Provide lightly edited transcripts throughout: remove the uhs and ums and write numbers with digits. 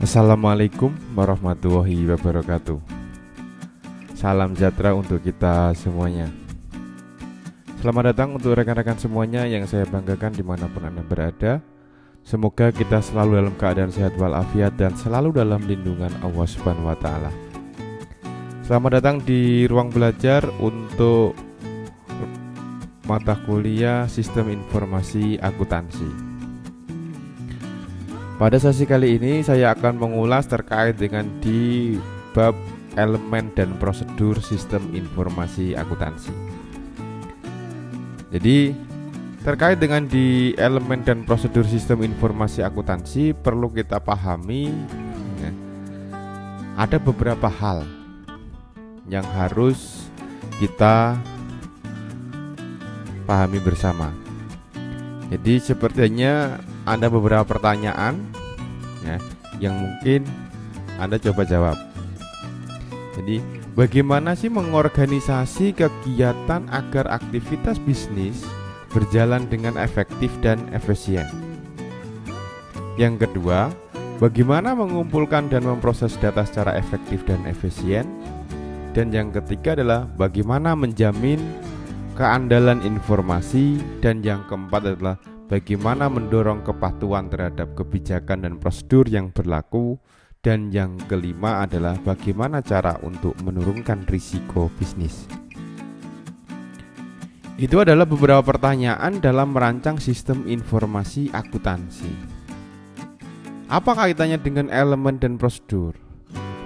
Assalamualaikum warahmatullahi wabarakatuh. Salam sejahtera untuk kita semuanya. Selamat datang untuk rekan-rekan semuanya yang saya banggakan dimanapun Anda berada. Semoga kita selalu dalam keadaan sehat walafiat dan selalu dalam lindungan Allah Subhanahu wa Ta'ala. Selamat datang di ruang belajar untuk mata kuliah Sistem Informasi Akuntansi. Pada sesi kali ini saya akan mengulas terkait dengan di bab elemen dan prosedur sistem informasi akuntansi. Jadi terkait dengan di elemen dan prosedur sistem informasi akuntansi perlu kita pahami ya, ada beberapa hal yang harus kita pahami bersama. Jadi sepertinya ada beberapa pertanyaan ya, yang mungkin Anda coba jawab. Jadi bagaimana sih mengorganisasi kegiatan agar aktivitas bisnis berjalan dengan efektif dan efisien? Yang kedua, bagaimana mengumpulkan dan memproses data secara efektif dan efisien? Dan yang ketiga adalah bagaimana menjamin keandalan informasi? Dan yang keempat adalah bagaimana mendorong kepatuhan terhadap kebijakan dan prosedur yang berlaku. Dan yang kelima adalah bagaimana cara untuk menurunkan risiko bisnis. Itu adalah beberapa pertanyaan dalam merancang sistem informasi akuntansi. Apa kaitannya dengan elemen dan prosedur?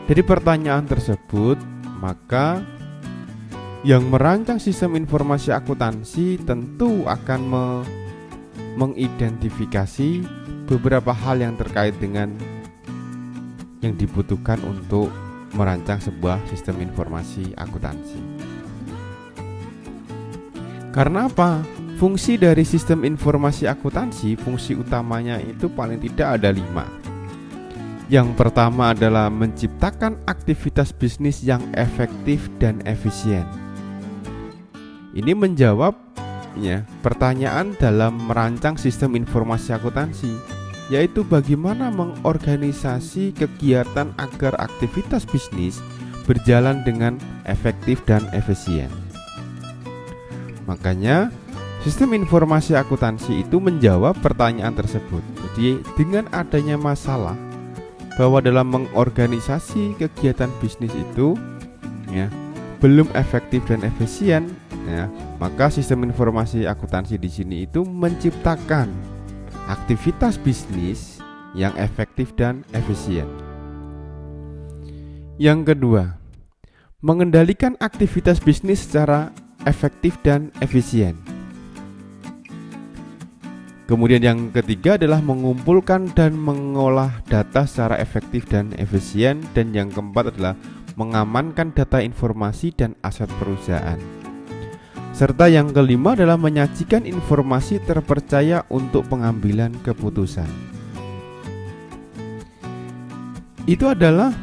Dari pertanyaan tersebut, maka yang merancang sistem informasi akuntansi tentu akan mengidentifikasi beberapa hal yang terkait dengan yang dibutuhkan untuk merancang sebuah sistem informasi akuntansi. Karena apa? Fungsi dari sistem informasi akuntansi, fungsi utamanya itu paling tidak ada 5. Yang pertama adalah menciptakan aktivitas bisnis yang efektif dan efisien. Ini menjawab ya, pertanyaan dalam merancang sistem informasi akuntansi, yaitu bagaimana mengorganisasi kegiatan agar aktivitas bisnis berjalan dengan efektif dan efisien. Makanya sistem informasi akuntansi itu menjawab pertanyaan tersebut. Jadi dengan adanya masalah bahwa dalam mengorganisasi kegiatan bisnis itu ya, belum efektif dan efisien ya, maka sistem informasi akuntansi di sini itu menciptakan aktivitas bisnis yang efektif dan efisien. Yang kedua, mengendalikan aktivitas bisnis secara efektif dan efisien. Kemudian yang ketiga adalah mengumpulkan dan mengolah data secara efektif dan efisien. Dan yang keempat adalah mengamankan data informasi dan aset perusahaan. Serta yang kelima adalah menyajikan informasi terpercaya untuk pengambilan keputusan. Itu adalah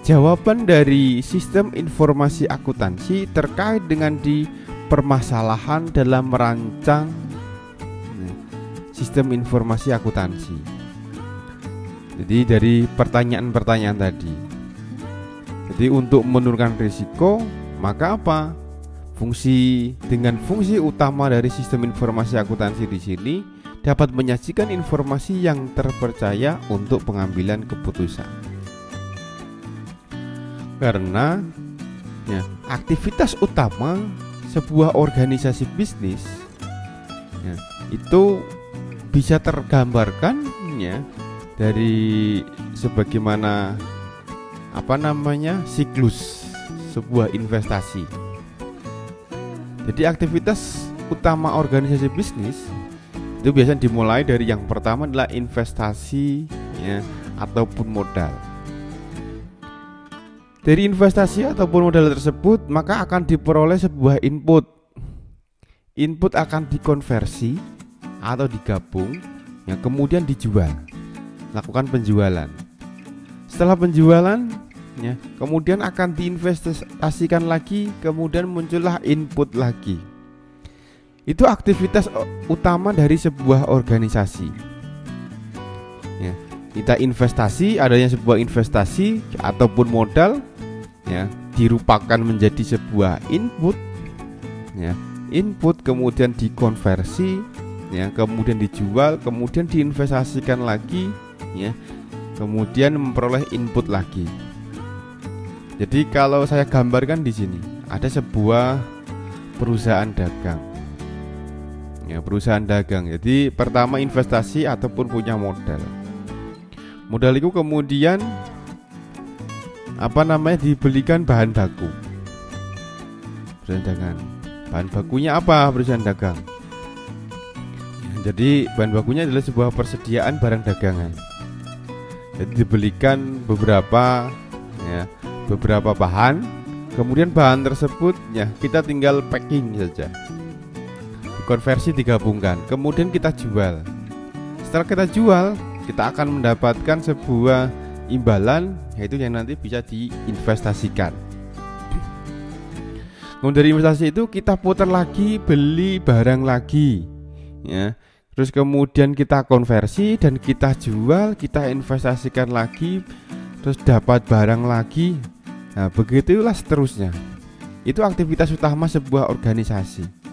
jawaban dari sistem informasi akuntansi terkait dengan di permasalahan dalam merancang sistem informasi akuntansi. Jadi dari pertanyaan-pertanyaan tadi. Jadi untuk menurunkan risiko, maka apa? Fungsi utama dari sistem informasi akuntansi di sini dapat menyajikan informasi yang terpercaya untuk pengambilan keputusan. Karena ya, aktivitas utama sebuah organisasi bisnis ya, itu bisa tergambarkan ya, dari sebagaimana siklus sebuah investasi. Jadi aktivitas utama organisasi bisnis itu biasanya dimulai dari yang pertama adalah investasi ya, ataupun modal. Dari investasi ataupun modal tersebut maka akan diperoleh sebuah input. Input akan dikonversi atau digabung yang kemudian dijual. Lakukan penjualan. Setelah penjualan ya, kemudian akan diinvestasikan lagi, kemudian muncullah input lagi. Itu aktivitas utama dari sebuah organisasi. Ya. kita investasi, adanya sebuah investasi ataupun modal ya dirupakan menjadi sebuah input ya, input kemudian dikonversi ya, kemudian dijual, kemudian diinvestasikan lagi ya, kemudian memperoleh input lagi. Jadi kalau saya gambarkan di sini ada sebuah perusahaan dagang. Ya, perusahaan dagang. Jadi pertama investasi ataupun punya modal. Modal itu kemudian dibelikan bahan baku. Perusahaan dagang. Bahan bakunya apa perusahaan dagang? Ya, jadi bahan bakunya adalah sebuah persediaan barang dagangan. Jadi dibelikan beberapa bahan, kemudian bahan tersebut ya kita tinggal packing saja. Konversi digabungkan, kemudian kita jual. Setelah kita jual, kita akan mendapatkan sebuah imbalan, yaitu yang nanti bisa diinvestasikan. Kemudian dari investasi itu kita putar lagi, beli barang lagi ya. Terus kemudian kita konversi dan kita jual, kita investasikan lagi, terus dapat barang lagi. Nah, begitulah seterusnya. Itu aktivitas utama sebuah organisasi.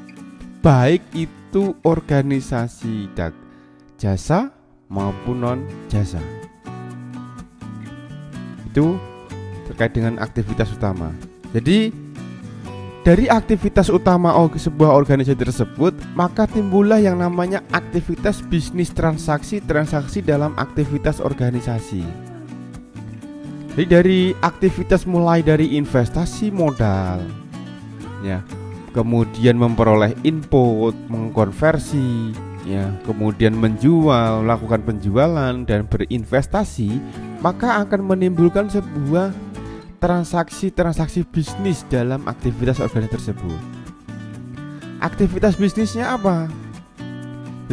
Baik itu organisasi jasa maupun non jasa. Itu terkait dengan aktivitas utama. Jadi dari aktivitas utama sebuah organisasi tersebut, maka timbullah yang namanya aktivitas bisnis transaksi dalam aktivitas organisasi. Jadi dari aktivitas mulai dari investasi modal ya, kemudian memperoleh input, mengkonversi ya, kemudian menjual, melakukan penjualan dan berinvestasi, maka akan menimbulkan sebuah transaksi bisnis dalam aktivitas organisasi tersebut. Aktivitas bisnisnya apa?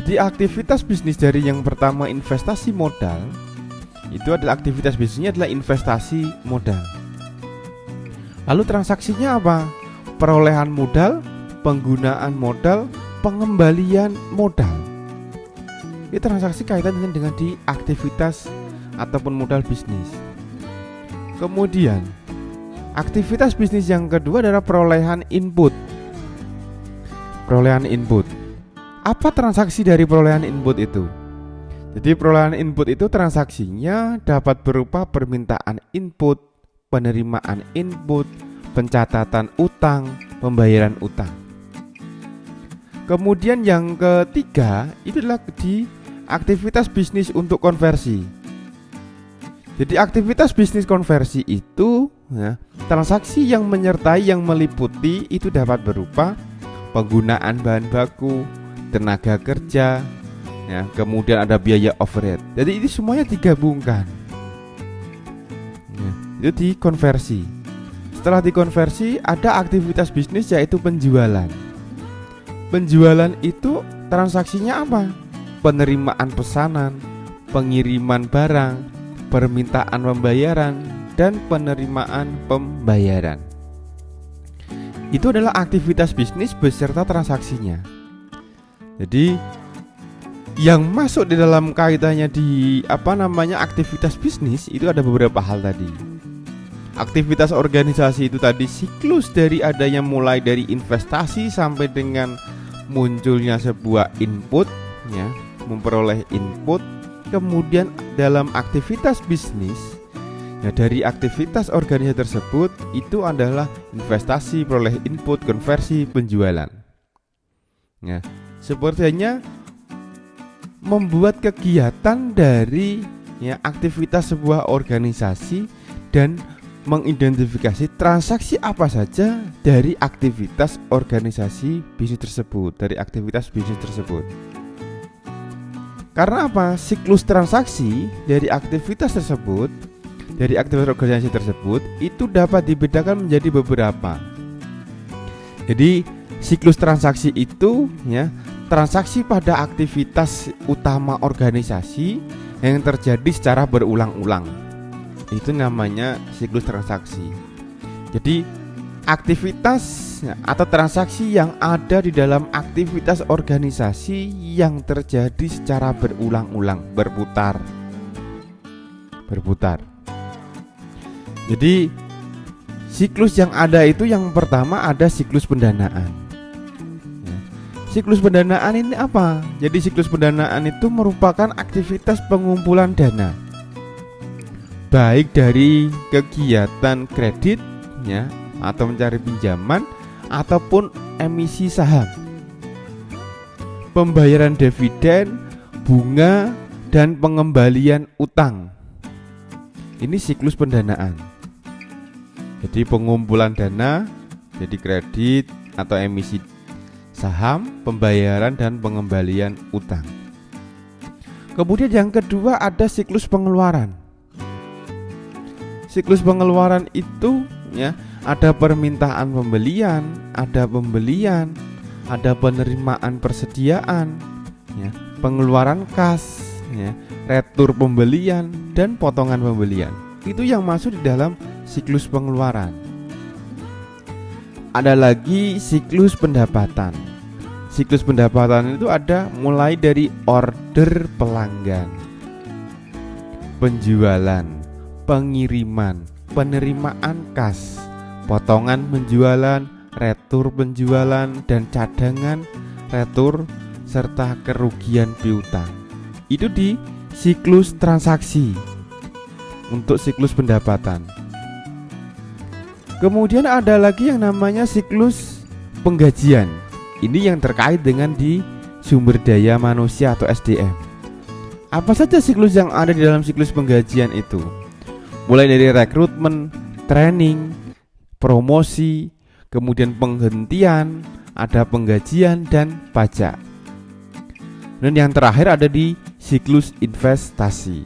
Jadi aktivitas bisnis dari yang pertama investasi modal, itu adalah aktivitas bisnisnya adalah investasi modal. Lalu transaksinya apa? Perolehan modal, penggunaan modal, pengembalian modal. Ini transaksi kaitannya dengan di aktivitas ataupun modal bisnis. Kemudian aktivitas bisnis yang kedua adalah perolehan input. Perolehan input. Apa transaksi dari perolehan input itu? Jadi perolehan input itu transaksinya dapat berupa permintaan input, penerimaan input, pencatatan utang, pembayaran utang. Kemudian yang ketiga itu adalah di aktivitas bisnis untuk konversi. Jadi aktivitas bisnis konversi itu ya, transaksi yang menyertai yang meliputi itu dapat berupa penggunaan bahan baku, tenaga kerja ya, kemudian ada biaya overhead. Jadi ini semuanya digabungkan ya, itu dikonversi. Setelah dikonversi ada aktivitas bisnis yaitu penjualan. Penjualan itu transaksinya apa? Penerimaan pesanan, pengiriman barang, permintaan pembayaran, dan penerimaan pembayaran. Itu adalah aktivitas bisnis beserta transaksinya. Jadi yang masuk di dalam kaitannya di aktivitas bisnis itu ada beberapa hal tadi. Aktivitas organisasi itu tadi siklus dari adanya mulai dari investasi sampai dengan munculnya sebuah input ya, memperoleh input. Kemudian dalam aktivitas bisnis ya, dari aktivitas organisasi tersebut itu adalah investasi, peroleh input, konversi, penjualan ya. Sepertinya membuat kegiatan dari ya, aktivitas sebuah organisasi dan mengidentifikasi transaksi apa saja dari aktivitas organisasi bisnis tersebut, dari aktivitas bisnis tersebut. Karena apa? Siklus transaksi dari aktivitas tersebut, dari aktivitas organisasi tersebut itu dapat dibedakan menjadi beberapa. Jadi siklus transaksi itu ya, transaksi pada aktivitas utama organisasi yang terjadi secara berulang-ulang. Itu namanya siklus transaksi. Jadi aktivitas atau transaksi yang ada di dalam aktivitas organisasi yang terjadi secara berulang-ulang, berputar. berputar. Jadi siklus yang ada itu yang pertama ada siklus pendanaan. Siklus pendanaan ini apa? Jadi siklus pendanaan itu merupakan aktivitas pengumpulan dana, baik dari kegiatan kredit ya, atau mencari pinjaman, ataupun emisi saham, pembayaran dividen, bunga, dan pengembalian utang. Ini siklus pendanaan. Jadi pengumpulan dana, jadi kredit atau emisi saham, pembayaran, dan pengembalian utang. Kemudian yang kedua ada siklus pengeluaran. Siklus pengeluaran itu ya, ada permintaan pembelian, ada pembelian, ada penerimaan persediaan, ya, pengeluaran kas, ya, retur pembelian, dan potongan pembelian. Itu yang masuk di dalam siklus pengeluaran. Ada lagi siklus pendapatan. Siklus pendapatan itu ada mulai dari order pelanggan, penjualan, pengiriman, penerimaan kas, potongan penjualan, retur penjualan, dan cadangan retur, serta kerugian piutang. Itu di siklus transaksi untuk siklus pendapatan. Kemudian ada lagi yang namanya siklus penggajian. Ini yang terkait dengan di sumber daya manusia atau SDM. Apa saja siklus yang ada di dalam siklus penggajian itu? Mulai dari rekrutmen, training, promosi, kemudian penghentian, ada penggajian, dan pajak. Dan yang terakhir ada di siklus investasi.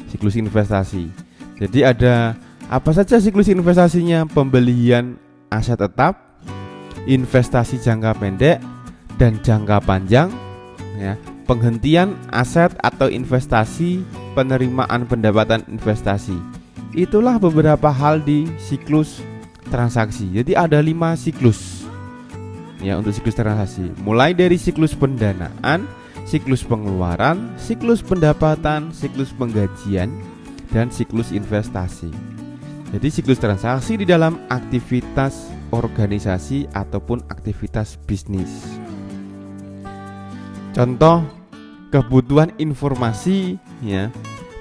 Siklus investasi. Jadi ada apa saja siklus investasinya? Pembelian aset tetap, investasi jangka pendek dan jangka panjang, ya, penghentian aset atau investasi, penerimaan pendapatan investasi. Itulah beberapa hal di siklus transaksi. Jadi ada 5 siklus ya untuk siklus transaksi. Mulai dari siklus pendanaan, siklus pengeluaran, siklus pendapatan, siklus penggajian, dan siklus investasi. Jadi siklus transaksi di dalam aktivitas organisasi ataupun aktivitas bisnis. Contoh kebutuhan informasi ya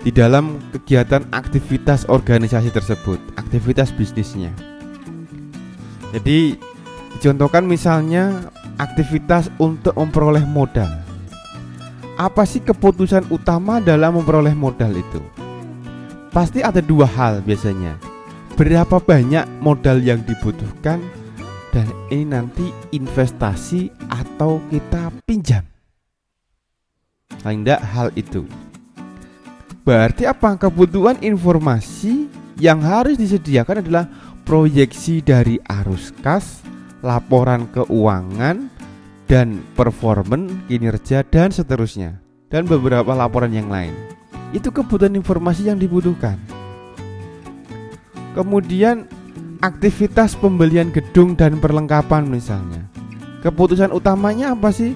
di dalam kegiatan aktivitas organisasi tersebut, aktivitas bisnisnya. Jadi dicontohkan misalnya aktivitas untuk memperoleh modal. Apa sih keputusan utama dalam memperoleh modal itu? Pasti ada 2 hal biasanya. Berapa banyak modal yang dibutuhkan, dan ini nanti investasi atau kita pinjam. Paling tidak hal itu. Berarti apa? Kebutuhan informasi yang harus disediakan adalah proyeksi dari arus kas, laporan keuangan, dan performan, kinerja, dan seterusnya, dan beberapa laporan yang lain. Itu kebutuhan informasi yang dibutuhkan. Kemudian aktivitas pembelian gedung dan perlengkapan misalnya. Keputusan utamanya apa sih?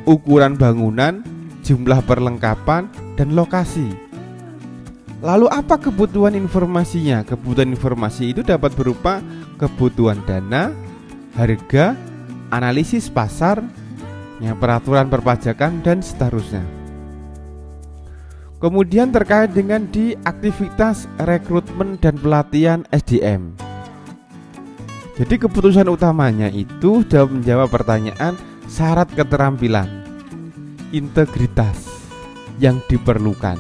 Ukuran bangunan, jumlah perlengkapan, dan lokasi. Lalu apa kebutuhan informasinya? Kebutuhan informasi itu dapat berupa kebutuhan dana, harga, analisis pasar, ya, peraturan perpajakan, dan seterusnya. Kemudian terkait dengan di aktivitas rekrutmen dan pelatihan SDM. Jadi keputusan utamanya itu dalam menjawab pertanyaan syarat keterampilan, integritas yang diperlukan.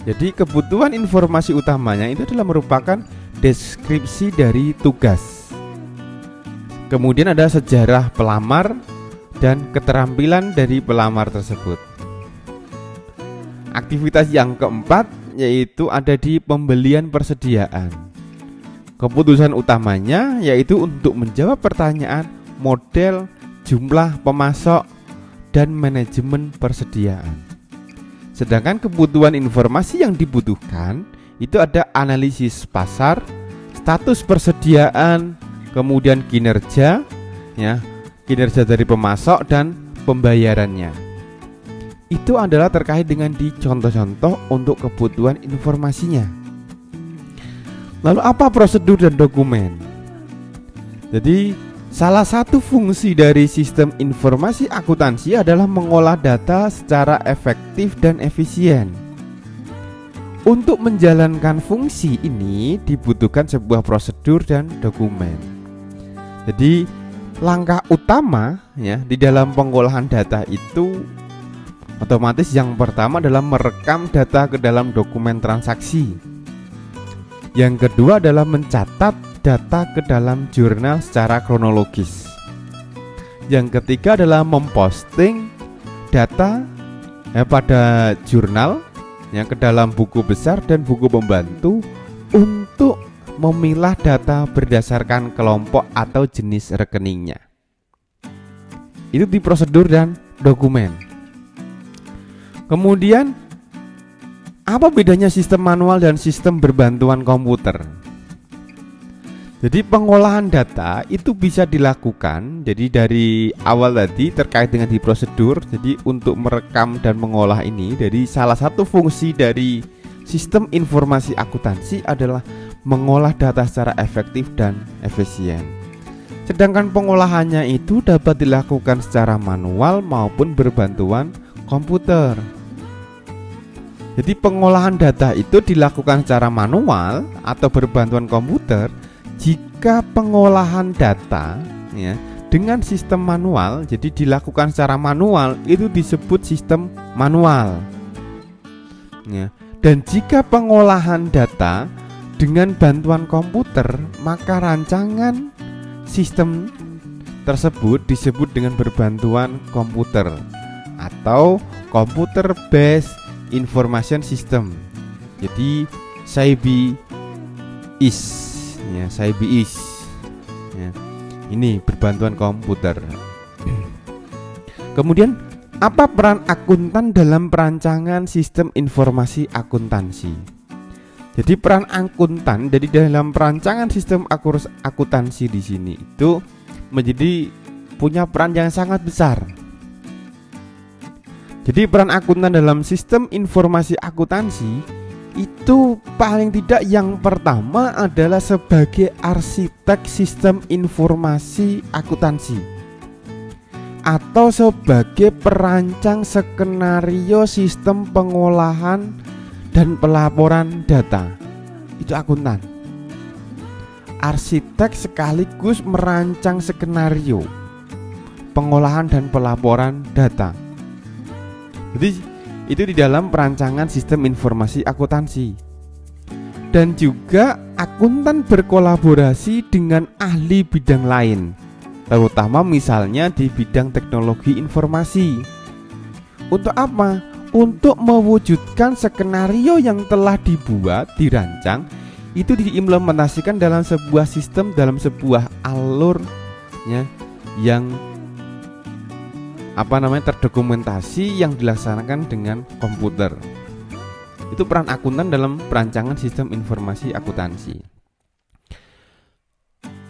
Jadi kebutuhan informasi utamanya itu adalah merupakan deskripsi dari tugas. Kemudian ada sejarah pelamar dan keterampilan dari pelamar tersebut. Aktivitas yang keempat yaitu ada di pembelian persediaan. Keputusan utamanya yaitu untuk menjawab pertanyaan model, jumlah pemasok, dan manajemen persediaan. Sedangkan kebutuhan informasi yang dibutuhkan itu ada analisis pasar, status persediaan, kemudian kinerja, ya, kinerja dari pemasok dan pembayarannya. itu adalah terkait dengan di contoh-contoh untuk kebutuhan informasinya. Lalu apa prosedur dan dokumen? Jadi salah satu fungsi dari sistem informasi akuntansi adalah mengolah data secara efektif dan efisien. Untuk menjalankan fungsi ini dibutuhkan sebuah prosedur dan dokumen. Jadi langkah utama ya di dalam pengolahan data itu otomatis yang pertama adalah merekam data ke dalam dokumen transaksi. Yang kedua adalah mencatat data ke dalam jurnal secara kronologis. Yang ketiga adalah memposting data pada jurnal ke dalam buku besar dan buku pembantu untuk memilah data berdasarkan kelompok atau jenis rekeningnya. Itu di prosedur dan dokumen. Kemudian apa bedanya sistem manual dan sistem berbantuan komputer? Jadi pengolahan data itu bisa dilakukan. Jadi dari awal tadi terkait dengan di prosedur. Jadi untuk merekam dan mengolah ini, jadi salah satu fungsi dari sistem informasi akuntansi adalah mengolah data secara efektif dan efisien. Sedangkan pengolahannya itu dapat dilakukan secara manual maupun berbantuan komputer. Jadi pengolahan data itu dilakukan secara manual atau berbantuan komputer jika pengolahan data dengan sistem manual, jadi dilakukan secara manual, itu disebut sistem manual. Dan jika pengolahan data dengan bantuan komputer, maka rancangan sistem tersebut disebut dengan berbantuan komputer atau computer based information system. Jadi CIBIS CIBIS ini berbantuan komputer. Kemudian apa peran akuntan dalam perancangan sistem informasi akuntansi? Jadi peran akuntan dari dalam perancangan sistem akuntansi di sini itu menjadi punya peran yang sangat besar. Jadi peran akuntan dalam sistem informasi akuntansi itu paling tidak yang pertama adalah sebagai arsitek sistem informasi akuntansi atau sebagai perancang skenario sistem pengolahan dan pelaporan data. Itu akuntan. Arsitek sekaligus merancang skenario pengolahan dan pelaporan data. Jadi itu di dalam perancangan sistem informasi akuntansi. Dan juga akuntan berkolaborasi dengan ahli bidang lain, terutama misalnya di bidang teknologi informasi. Untuk apa? Untuk mewujudkan skenario yang telah dibuat, dirancang, itu diimplementasikan dalam sebuah sistem, dalam sebuah alur yang terdokumentasi yang dilaksanakan dengan komputer. Itu peran akuntan dalam perancangan sistem informasi akuntansi.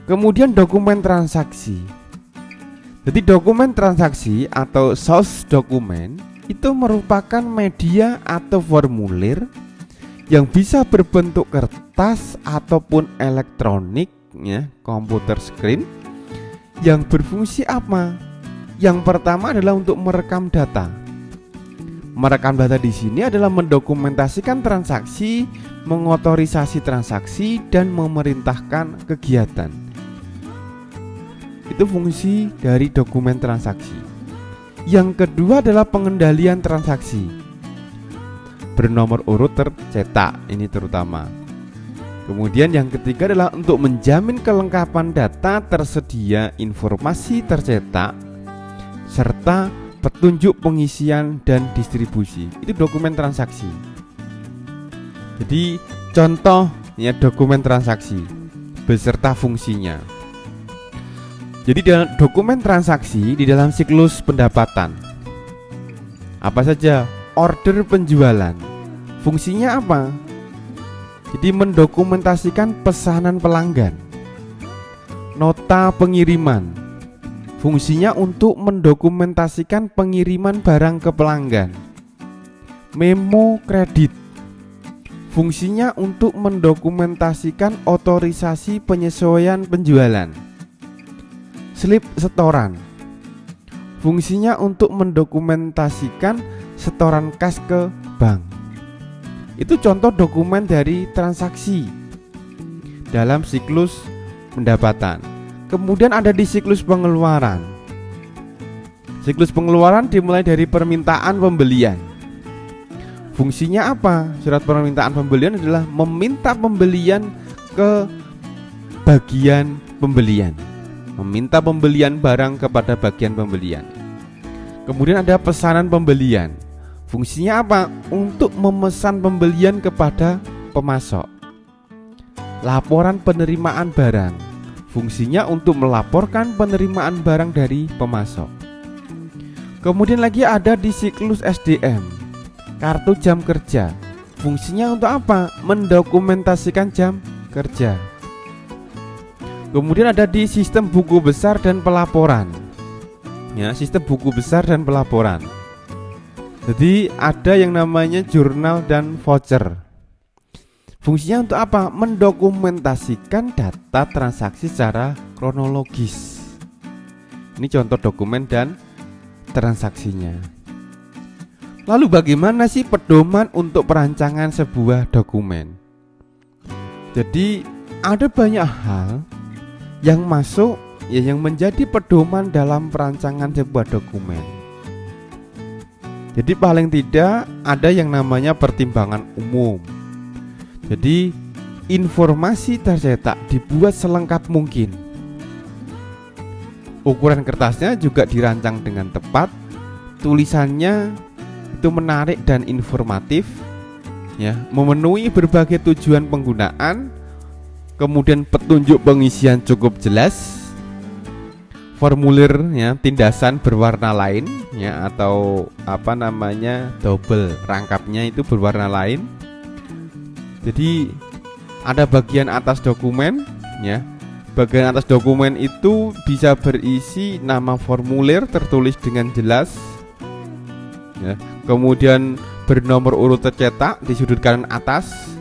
Kemudian dokumen transaksi. Jadi dokumen transaksi atau source dokumen itu merupakan media atau formulir yang bisa berbentuk kertas ataupun elektronik, komputer screen, yang berfungsi apa? Yang pertama adalah untuk merekam data. Merekam data di sini adalah mendokumentasikan transaksi, mengotorisasi transaksi, dan memerintahkan kegiatan. Itu fungsi dari dokumen transaksi. Yang kedua adalah pengendalian transaksi bernomor urut tercetak, ini terutama. Kemudian yang ketiga adalah untuk menjamin kelengkapan data tersedia, informasi tercetak, serta petunjuk pengisian dan distribusi. Itu dokumen transaksi. Jadi contoh dokumen transaksi beserta fungsinya. Jadi dalam dokumen transaksi di dalam siklus pendapatan, apa saja? Order penjualan. Fungsinya apa? Jadi mendokumentasikan pesanan pelanggan. Nota pengiriman. Fungsinya untuk mendokumentasikan pengiriman barang ke pelanggan. memo kredit. Fungsinya untuk mendokumentasikan otorisasi penyesuaian penjualan. Slip setoran. Fungsinya untuk mendokumentasikan setoran kas ke bank. Itu contoh dokumen dari transaksi dalam siklus pendapatan. Kemudian ada di siklus pengeluaran. Siklus pengeluaran dimulai dari permintaan pembelian. Fungsinya apa? Surat permintaan pembelian adalah meminta pembelian ke bagian pembelian. Meminta pembelian barang kepada bagian pembelian. Kemudian ada pesanan pembelian. Fungsinya apa? Untuk memesan pembelian kepada pemasok. Laporan penerimaan barang. Fungsinya untuk melaporkan penerimaan barang dari pemasok. Kemudian lagi ada di siklus SDM. Kartu jam kerja. Fungsinya untuk apa? Mendokumentasikan jam kerja. Kemudian ada di sistem buku besar dan pelaporan. Ya, sistem buku besar dan pelaporan. Jadi ada yang namanya jurnal dan voucher. Fungsinya untuk apa? Mendokumentasikan data transaksi secara kronologis. Ini contoh dokumen dan transaksinya. Lalu bagaimana sih pedoman untuk perancangan sebuah dokumen? Jadi ada banyak hal yang masuk yang menjadi pedoman dalam perancangan sebuah dokumen. Jadi paling tidak ada yang namanya pertimbangan umum. Jadi informasi tercetak dibuat selengkap mungkin. Ukuran kertasnya juga dirancang dengan tepat. Tulisannya itu menarik dan informatif, ya, memenuhi berbagai tujuan penggunaan. Kemudian petunjuk pengisian cukup jelas. Formulir, ya, tindasan berwarna lain, ya, atau apa namanya, double rangkapnya itu berwarna lain. Jadi ada bagian atas dokumen, ya. Bagian atas dokumen itu bisa berisi nama formulir tertulis dengan jelas, ya. Kemudian bernomor urut tercetak di sudut kanan atas,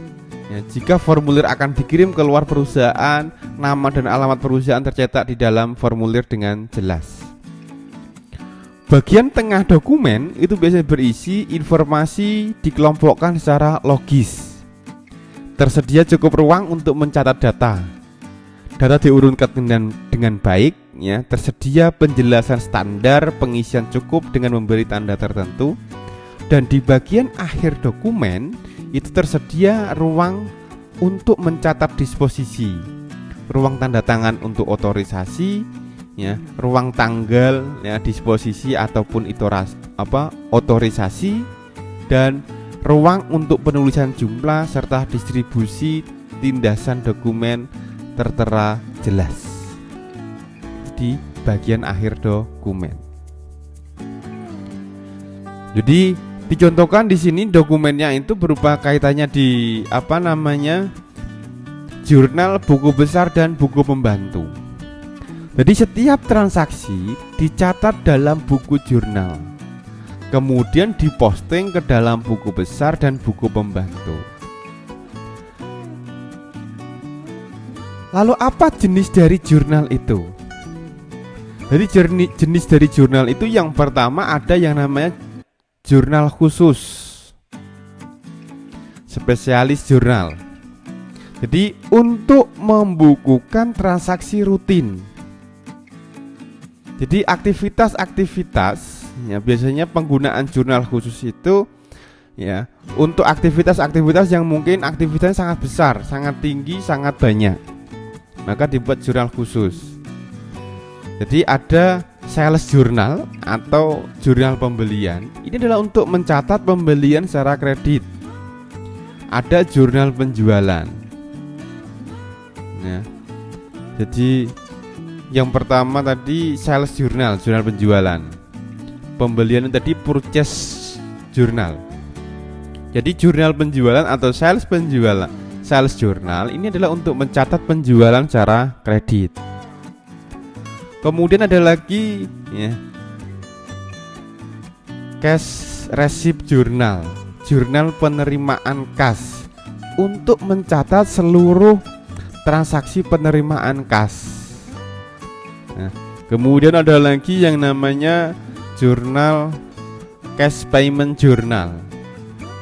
ya. Jika formulir akan dikirim ke luar perusahaan, nama dan alamat perusahaan tercetak di dalam formulir dengan jelas. Bagian tengah dokumen itu biasanya berisi informasi dikelompokkan secara logis. Tersedia cukup ruang untuk mencatat data. Data diurutkan dengan baik, ya. Tersedia penjelasan standar, pengisian cukup dengan memberi tanda tertentu. Dan di bagian akhir dokumen itu tersedia ruang untuk mencatat disposisi, ruang tanda tangan untuk otorisasi, ya, ruang tanggal, ya, disposisi ataupun otorisasi, dan ruang untuk penulisan jumlah serta distribusi tindasan dokumen tertera jelas di bagian akhir dokumen. Jadi dicontohkan di sini dokumennya itu berupa kaitannya di jurnal, buku besar dan buku pembantu. Jadi setiap transaksi dicatat dalam buku jurnal, kemudian diposting ke dalam buku besar dan buku pembantu. Lalu apa jenis dari jurnal itu? Jadi jenis dari jurnal itu yang pertama ada yang namanya jurnal khusus, spesialis jurnal. Jadi untuk membukukan transaksi rutin. Jadi aktivitas-aktivitas, ya, biasanya penggunaan jurnal khusus itu, ya, untuk aktivitas-aktivitas yang mungkin aktivitasnya sangat besar, sangat tinggi, sangat banyak, maka dibuat jurnal khusus. Jadi ada sales journal atau jurnal pembelian. Ini adalah untuk mencatat pembelian secara kredit. Ada jurnal penjualan, ya. Jadi yang pertama tadi sales journal, jurnal penjualan. Pembelian tadi purchase journal. Jadi jurnal penjualan atau sales journal ini adalah untuk mencatat penjualan secara kredit. Kemudian ada lagi, ya, cash receipt journal, jurnal penerimaan kas untuk mencatat seluruh transaksi penerimaan kas. Nah, kemudian ada lagi yang namanya jurnal cash payment journal.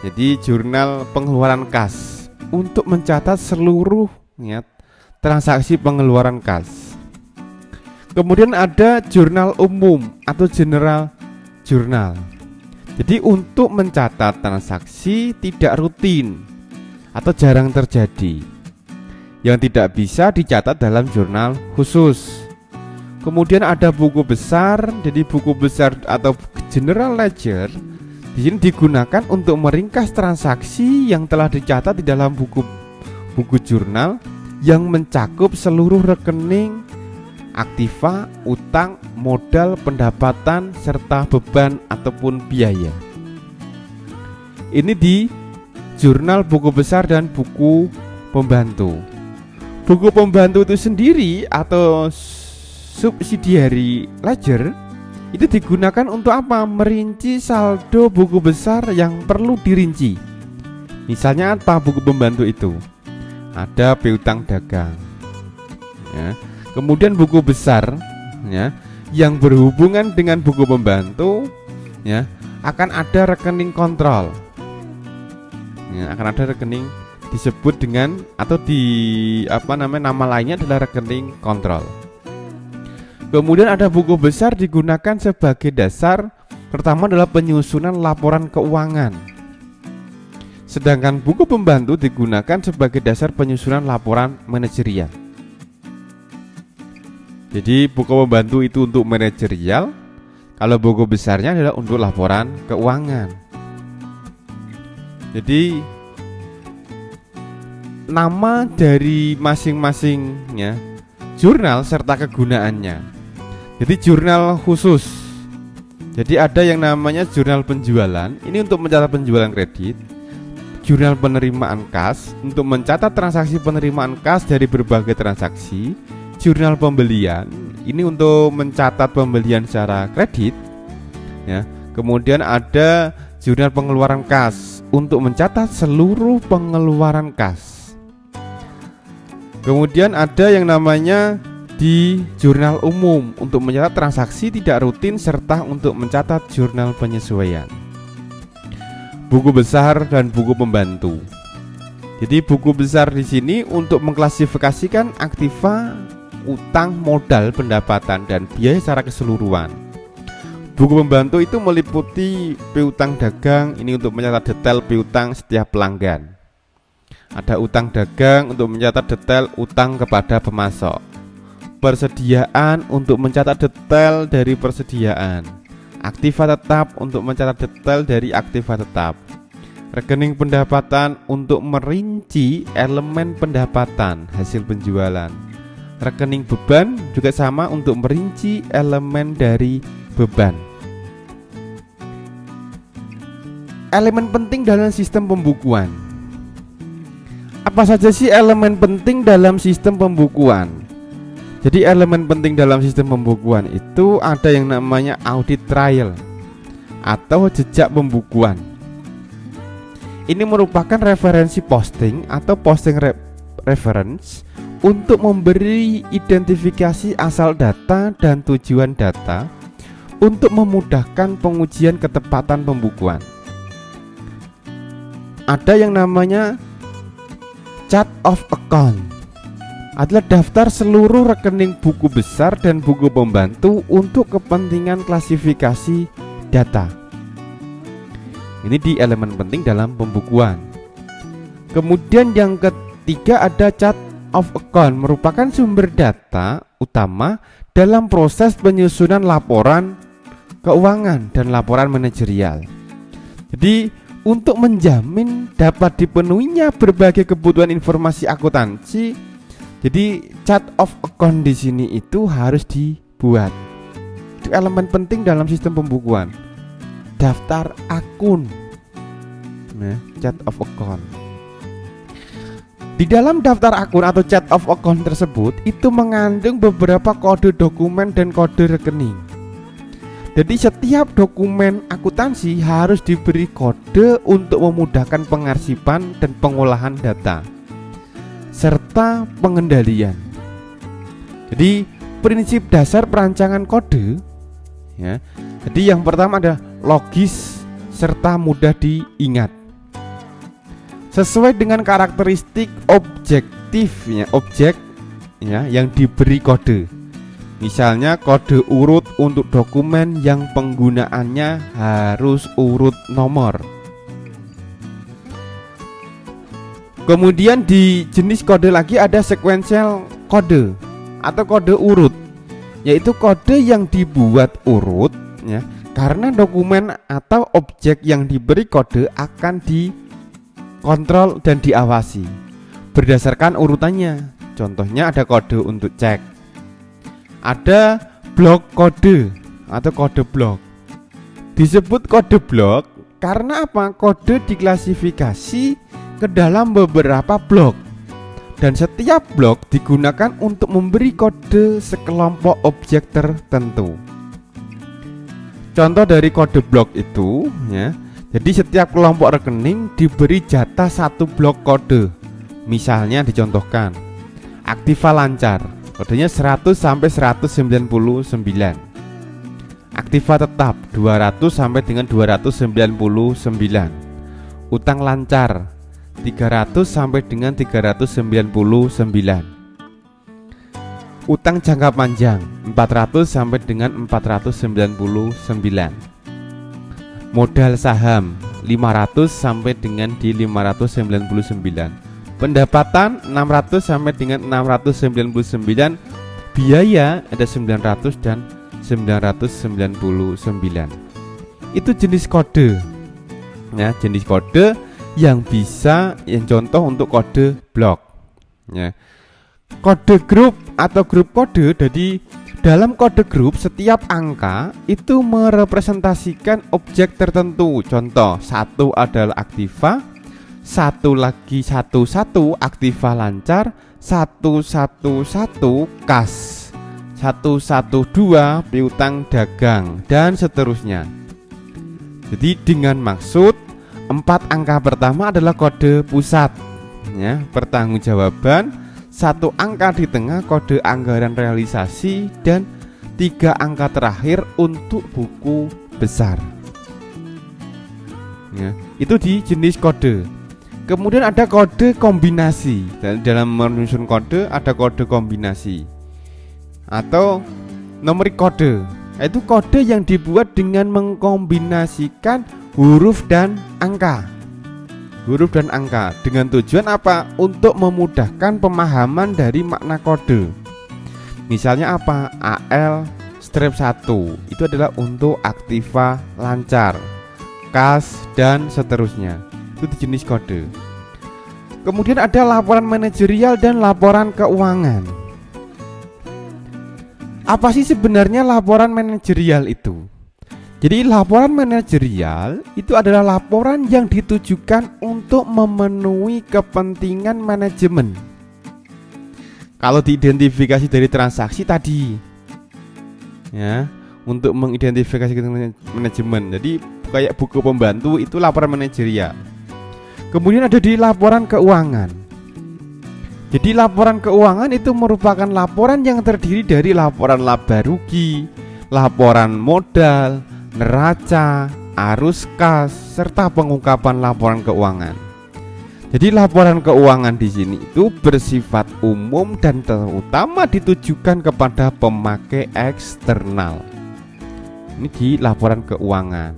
Jadi jurnal pengeluaran kas untuk mencatat seluruh transaksi pengeluaran kas. Kemudian ada jurnal umum atau general journal. Jadi untuk mencatat transaksi tidak rutin atau jarang terjadi, yang tidak bisa dicatat dalam jurnal khusus. Kemudian ada buku besar. Jadi buku besar atau general ledger di sini digunakan untuk meringkas transaksi yang telah dicatat di dalam buku jurnal yang mencakup seluruh rekening, aktiva, utang, modal, pendapatan, serta beban ataupun biaya. Ini di jurnal buku besar dan buku pembantu. Buku pembantu itu sendiri atau subsidiary ledger itu digunakan untuk apa? Merinci saldo buku besar yang perlu dirinci. Misalnya apa buku pembantu itu? Ada piutang dagang, ya. Kemudian buku besar, ya, yang berhubungan dengan buku pembantu, ya, akan ada rekening kontrol, ya, akan ada rekening disebut dengan atau nama lainnya adalah rekening kontrol. Kemudian ada buku besar digunakan sebagai dasar pertama adalah penyusunan laporan keuangan. Sedangkan buku pembantu digunakan sebagai dasar penyusunan laporan manajerial. Jadi buku pembantu itu untuk manajerial, kalau buku besarnya adalah untuk laporan keuangan. Jadi nama dari masing-masingnya jurnal serta kegunaannya. Jadi jurnal khusus. Jadi ada yang namanya jurnal penjualan, ini untuk mencatat penjualan kredit. Jurnal penerimaan kas untuk mencatat transaksi penerimaan kas dari berbagai transaksi. Jurnal pembelian ini untuk mencatat pembelian secara kredit, ya. Kemudian ada jurnal pengeluaran kas untuk mencatat seluruh pengeluaran kas. Kemudian ada yang namanya di jurnal umum untuk mencatat transaksi tidak rutin serta untuk mencatat jurnal penyesuaian. Buku besar dan buku pembantu. Jadi buku besar di sini untuk mengklasifikasikan aktiva, utang, modal, pendapatan, dan biaya secara keseluruhan. Buku pembantu itu meliputi piutang dagang, ini untuk mencatat detail piutang setiap pelanggan. Ada utang dagang untuk mencatat detail utang kepada pemasok. Persediaan untuk mencatat detail dari persediaan. Aktiva tetap untuk mencatat detail dari aktiva tetap. Rekening pendapatan untuk merinci elemen pendapatan hasil penjualan. Rekening beban juga sama untuk merinci elemen dari beban. Elemen penting dalam sistem pembukuan. Apa saja sih elemen penting dalam sistem pembukuan? Jadi elemen penting dalam sistem pembukuan itu ada yang namanya audit trail atau jejak pembukuan. Ini merupakan referensi posting atau posting reference untuk memberi identifikasi asal data dan tujuan data untuk memudahkan pengujian ketepatan pembukuan. Ada yang namanya chart of account, adalah daftar seluruh rekening buku besar dan buku pembantu untuk kepentingan klasifikasi data. Ini di elemen penting dalam pembukuan. Kemudian yang ketiga ada chart of account, merupakan sumber data utama dalam proses penyusunan laporan keuangan dan laporan manajerial. Jadi untuk menjamin dapat dipenuhinya berbagai kebutuhan informasi akuntansi, jadi chart of account di sini itu harus dibuat. Itu elemen penting dalam sistem pembukuan. Daftar akun, nah, chart of account. Di dalam daftar akun atau chart of account tersebut itu mengandung beberapa kode dokumen dan kode rekening. Jadi setiap dokumen akuntansi harus diberi kode untuk memudahkan pengarsipan dan pengolahan data serta pengendalian. Jadi prinsip dasar perancangan kode ya. Jadi yang pertama adalah logis serta mudah diingat. Sesuai dengan karakteristik objektifnya objek ya yang diberi kode. Misalnya kode urut untuk dokumen yang penggunaannya harus urut nomor. Kemudian di jenis kode lagi ada sequential kode atau kode urut, yaitu kode yang dibuat urut ya, karena dokumen atau objek yang diberi kode akan dikontrol dan diawasi berdasarkan urutannya. Contohnya ada kode untuk cek. Ada blok kode atau kode blok. Disebut kode blok karena apa? Kode diklasifikasi ke dalam beberapa blok, dan setiap blok digunakan untuk memberi kode sekelompok objek tertentu. Contoh dari kode blok itu ya. Jadi setiap kelompok rekening diberi jatah satu blok kode. Misalnya dicontohkan aktiva lancar, kodenya 100 sampai 199. Aktiva tetap 200 sampai dengan 299. Utang lancar 300 sampai dengan 399. Utang jangka panjang 400 sampai dengan 499. Modal saham 500 sampai dengan di 599. Pendapatan 600 sampai dengan 699. Biaya ada 900 dan 999. Itu jenis kode ya, jenis kode yang bisa yang contoh untuk kode blok ya. Kode grup atau grup kode. Jadi dalam kode grup setiap angka itu merepresentasikan objek tertentu. Contoh, 1 adalah aktiva, 1 lagi 11 aktiva lancar, 111 kas, 112 piutang dagang, dan seterusnya. Jadi dengan maksud 4 angka pertama adalah kode pusat ya, pertanggungjawaban. 1 angka di tengah kode anggaran realisasi, dan 3 angka terakhir untuk buku besar ya. Itu di jenis kode. Kemudian ada kode kombinasi. Dalam menyusun kode ada kode kombinasi atau numerik kode, yaitu kode yang dibuat dengan mengkombinasikan huruf dan angka. Huruf dan angka dengan tujuan apa? Untuk memudahkan pemahaman dari makna kode. Misalnya apa? AL-1 itu adalah untuk aktiva lancar, kas, dan seterusnya. Itu jenis kode. Kemudian ada laporan manajerial dan laporan keuangan. Apa sih sebenarnya laporan manajerial itu? Jadi laporan manajerial itu adalah laporan yang ditujukan untuk memenuhi kepentingan manajemen. Kalau diidentifikasi dari transaksi tadi ya, untuk mengidentifikasi manajemen. Jadi kayak buku pembantu itu laporan manajerial. Kemudian ada di laporan keuangan. Jadi laporan keuangan itu merupakan laporan yang terdiri dari laporan laba rugi, laporan modal, neraca, arus kas, serta pengungkapan laporan keuangan. Jadi laporan keuangan di sini itu bersifat umum dan terutama ditujukan kepada pemakai eksternal. Ini di laporan keuangan.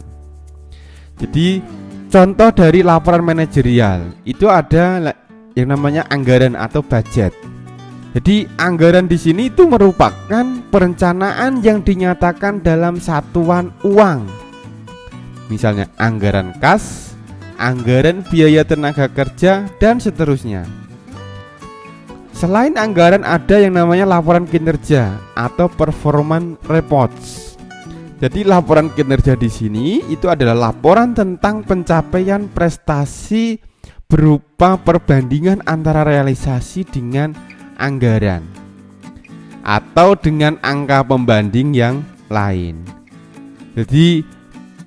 Jadi contoh dari laporan manajerial itu ada yang namanya anggaran atau budget. Jadi anggaran di sini itu merupakan perencanaan yang dinyatakan dalam satuan uang. Misalnya anggaran kas, anggaran biaya tenaga kerja, dan seterusnya. Selain anggaran ada yang namanya laporan kinerja atau performance reports. Jadi laporan kinerja di sini itu adalah laporan tentang pencapaian prestasi berupa perbandingan antara realisasi dengan anggaran atau dengan angka pembanding yang lain. Jadi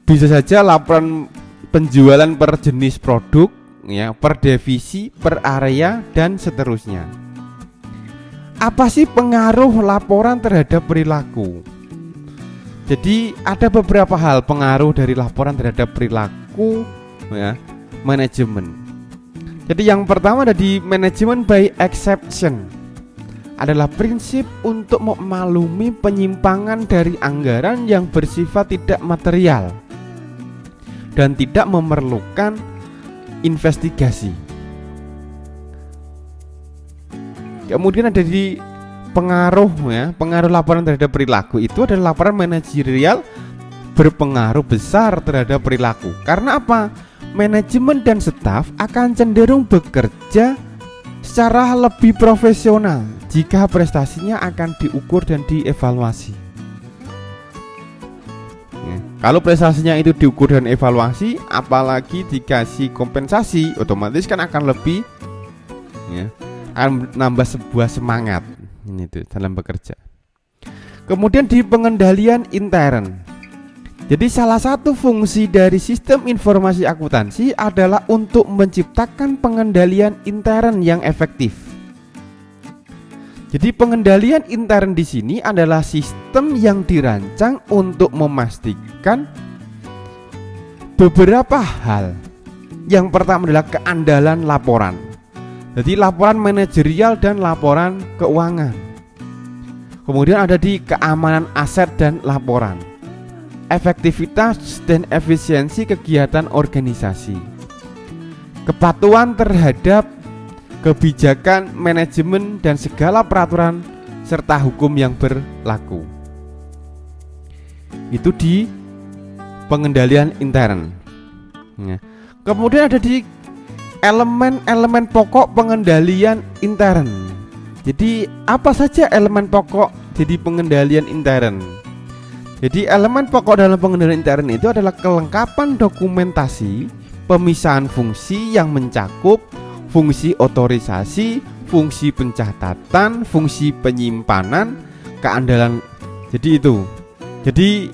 bisa saja laporan penjualan per jenis produk, ya, per divisi, per area, dan seterusnya. Apa sih pengaruh laporan terhadap perilaku? Jadi ada beberapa hal pengaruh dari laporan terhadap perilaku, ya, manajemen. Jadi yang pertama ada di manajemen by exception, adalah prinsip untuk memaklumi penyimpangan dari anggaran yang bersifat tidak material dan tidak memerlukan investigasi. Kemudian ada di pengaruh, ya, pengaruh laporan terhadap perilaku itu adalah laporan manajerial berpengaruh besar terhadap perilaku. Karena apa? Manajemen dan staf akan cenderung bekerja secara lebih profesional jika prestasinya akan diukur dan dievaluasi. Ya, kalau prestasinya itu diukur dan evaluasi, apalagi dikasih kompensasi, otomatis kan akan lebih, ya, akan nambah sebuah semangat ini tuh dalam bekerja. Kemudian di pengendalian intern. Jadi salah satu fungsi dari sistem informasi akuntansi adalah untuk menciptakan pengendalian intern yang efektif. Jadi pengendalian intern di sini adalah sistem yang dirancang untuk memastikan beberapa hal. Yang pertama adalah keandalan laporan. Jadi laporan manajerial dan laporan keuangan. Kemudian ada di keamanan aset dan laporan, efektivitas dan efisiensi kegiatan organisasi, kepatuhan terhadap kebijakan manajemen dan segala peraturan serta hukum yang berlaku. Itu di pengendalian intern. Kemudian ada di elemen-elemen pokok pengendalian intern. Jadi apa saja elemen pokok jadi pengendalian intern? Jadi elemen pokok dalam pengendalian intern itu adalah kelengkapan dokumentasi, pemisahan fungsi yang mencakup fungsi otorisasi, fungsi pencatatan, fungsi penyimpanan, keandalan. Jadi itu. Jadi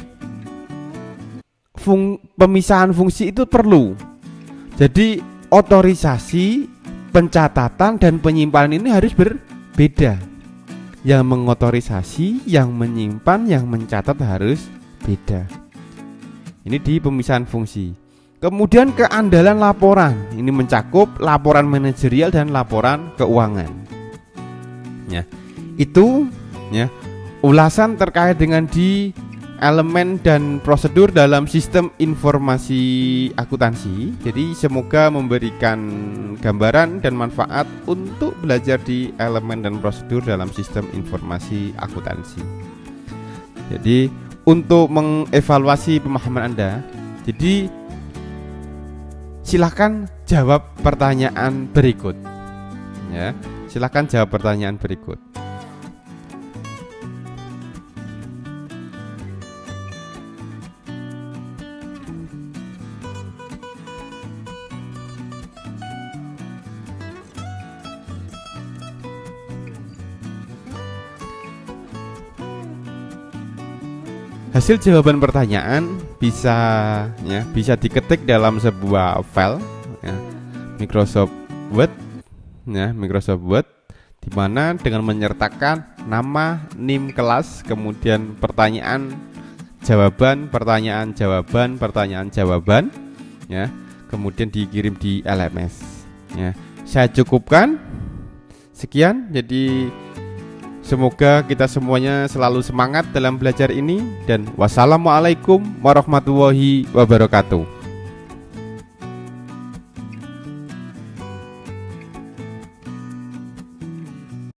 pemisahan fungsi itu perlu. Jadi otorisasi, pencatatan, dan penyimpanan ini harus berbeda. Yang mengotorisasi, yang menyimpan, yang mencatat harus beda. Ini di pemisahan fungsi. Kemudian keandalan laporan. Ini mencakup laporan manajerial dan laporan keuangan. Ya, itu, ya, ulasan terkait dengan di elemen dan prosedur dalam sistem informasi akuntansi. Jadi semoga memberikan gambaran dan manfaat untuk belajar di elemen dan prosedur dalam sistem informasi akuntansi. Jadi untuk mengevaluasi pemahaman Anda, jadi silakan jawab pertanyaan berikut. Ya, silakan jawab pertanyaan berikut. Hasil jawaban pertanyaan bisa, ya, bisa diketik dalam sebuah file, ya, Microsoft Word, ya, Microsoft Word, di mana dengan menyertakan nama, NIM kelas, kemudian pertanyaan, jawaban, pertanyaan, jawaban, pertanyaan, jawaban, ya, kemudian dikirim di LMS. Ya, saya cukupkan. Sekian. Jadi semoga kita semuanya selalu semangat dalam belajar ini, dan wassalamualaikum warahmatullahi wabarakatuh.